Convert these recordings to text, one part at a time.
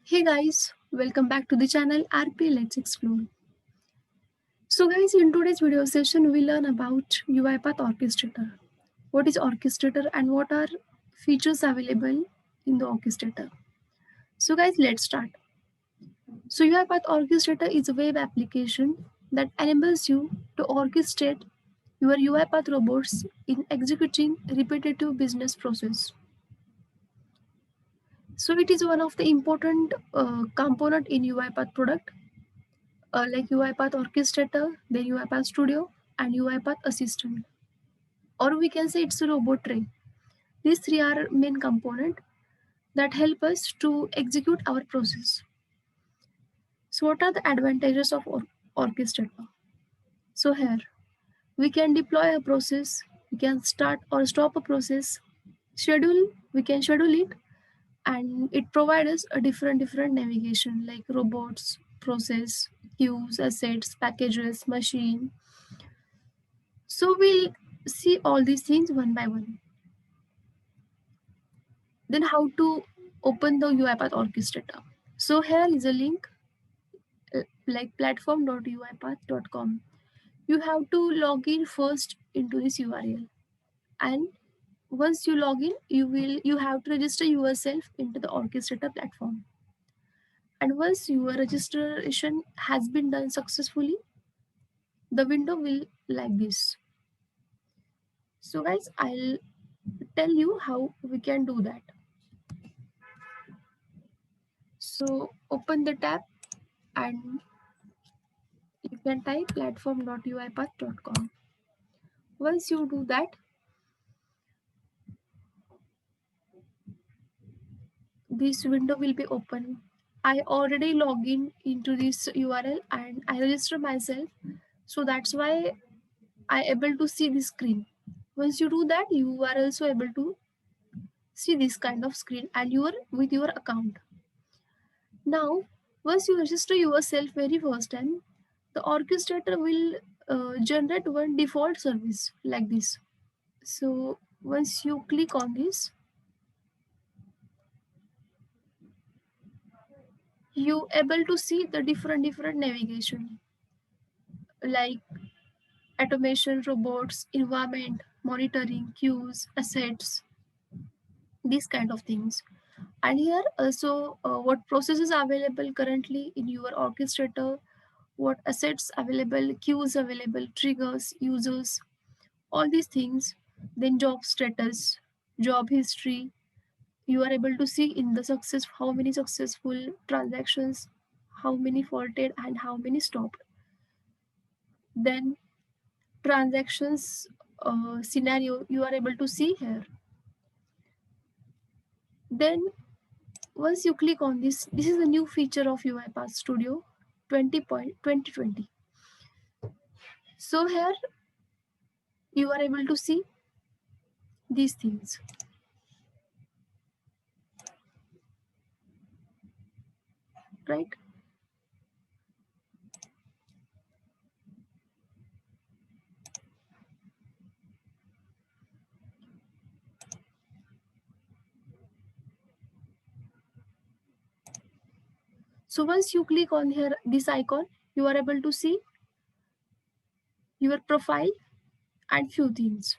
Hey guys, welcome back to the channel RP Let's Explore. So guys, in today's video session we learn about UiPath Orchestrator. What is Orchestrator and what are features available in the Orchestrator. So guys, let's start. So UiPath Orchestrator is a web application that enables you to orchestrate your UiPath robots in executing repetitive business process. So it is one of the important component in UiPath product like UiPath Orchestrator, then UiPath Studio, and UiPath Assistant. Or we can say it's a robot tray. These three are main component that help us to execute our process. So what are the advantages of Orchestrator? So here, we can deploy a process, we can start or stop a process, we can schedule it, and it provides us a different navigation like robots, process, queues, assets, packages, machine. So we'll see all these things one by one. Then how to open the UiPath Orchestrator. So here is a link like platform.uipath.com. You have to log in first into this URL, and once you log in, you have to register yourself into the Orchestrator platform. And once your registration has been done successfully, the window will like this. So guys, I'll tell you how we can do that. So open the tab and you can type platform.uipath.com. Once you do that, this window will be open. I already log in into this URL and I register myself. So that's why I able to see this screen. Once you do that, you are also able to see this kind of screen and you are with your account. Now, once you register yourself very first time, the orchestrator will generate one default service like this. So once you click on this, you able to see the different navigation like automation, robots, environment, monitoring, queues, assets, these kind of things. And here also what processes are available currently in your orchestrator, what assets available, queues available, triggers, users, all these things. Then job status, job history, you are able to see in the success how many successful transactions, how many faulted and how many stopped. Then transactions scenario you are able to see here. Then once you click on this is the new feature of UiPath Studio 20.2020. So here you are able to see these things, right? So once you click on here this icon, you are able to see your profile and few things,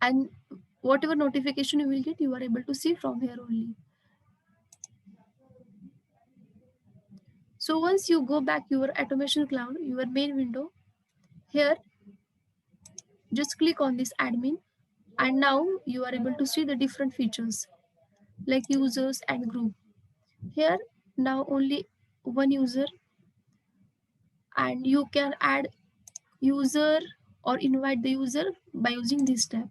and whatever notification you will get you are able to see from here only. So once you go back your automation cloud, your main window, here just click on this admin, and now you are able to see the different features like users and group. Here now only one user, and you can add user or invite the user by using this tab.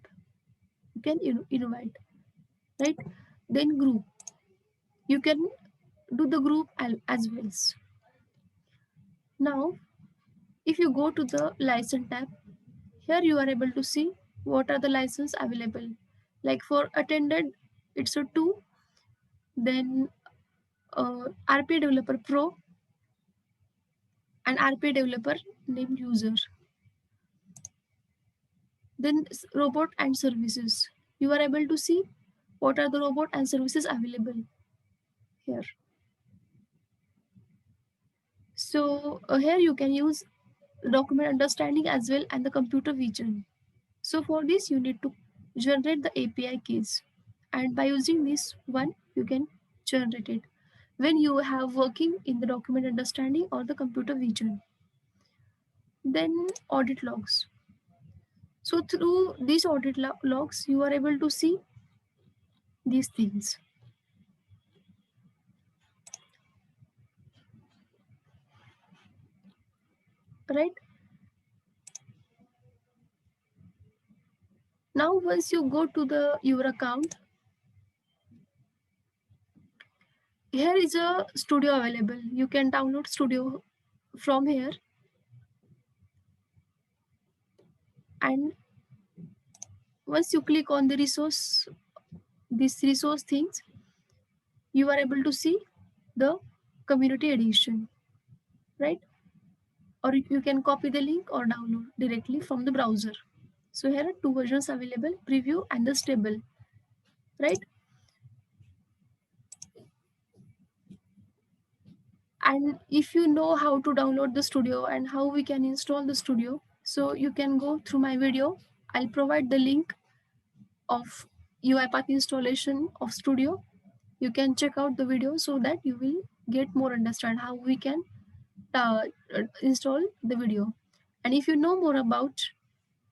You can invite, right? Then group, you can do the group as well. Now if you go to the license tab, here you are able to see what are the license available. Like for attended, it's a 2, then RPA Developer Pro and RPA Developer named user. Then robot and services. You are able to see what are the robot and services available. here. So here you can use document understanding as well and the computer vision. So for this you need to generate the API keys, and by using this one you can generate it when you have working in the document understanding or the computer vision. Then audit logs. So through these audit logs you are able to see these things, right? Now once you go to the your account, here is a studio available. You can download studio from here, and once you click on the resource, this resource things, you are able to see the community edition, right? Or you can copy the link or download directly from the browser. So here are two versions available, preview and the stable, right? And if you know how to download the studio and how we can install the studio, so you can go through my video. I'll provide the link of UiPath installation of studio. You can check out the video so that you will get more understand how we can install the video. And if you know more about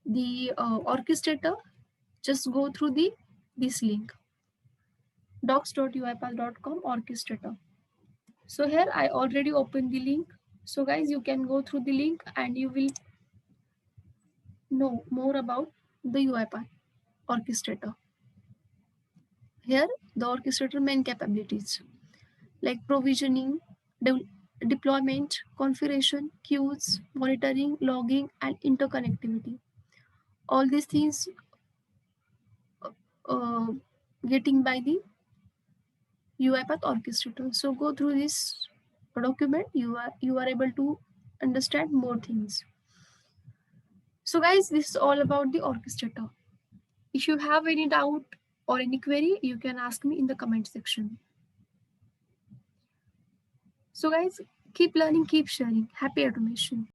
the orchestrator, just go through this link, docs.uipath.com orchestrator. So here I already opened the link. So guys, you can go through the link and you will know more about the UiPath orchestrator. Here the orchestrator main capabilities like provisioning, deployment, configuration, queues, monitoring, logging, and interconnectivity. All these things uh, getting by the UiPath orchestrator. So go through this document. You are able to understand more things. So guys, this is all about the orchestrator. If you have any doubt or any query, you can ask me in the comment section. So guys, keep learning, keep sharing. Happy automation.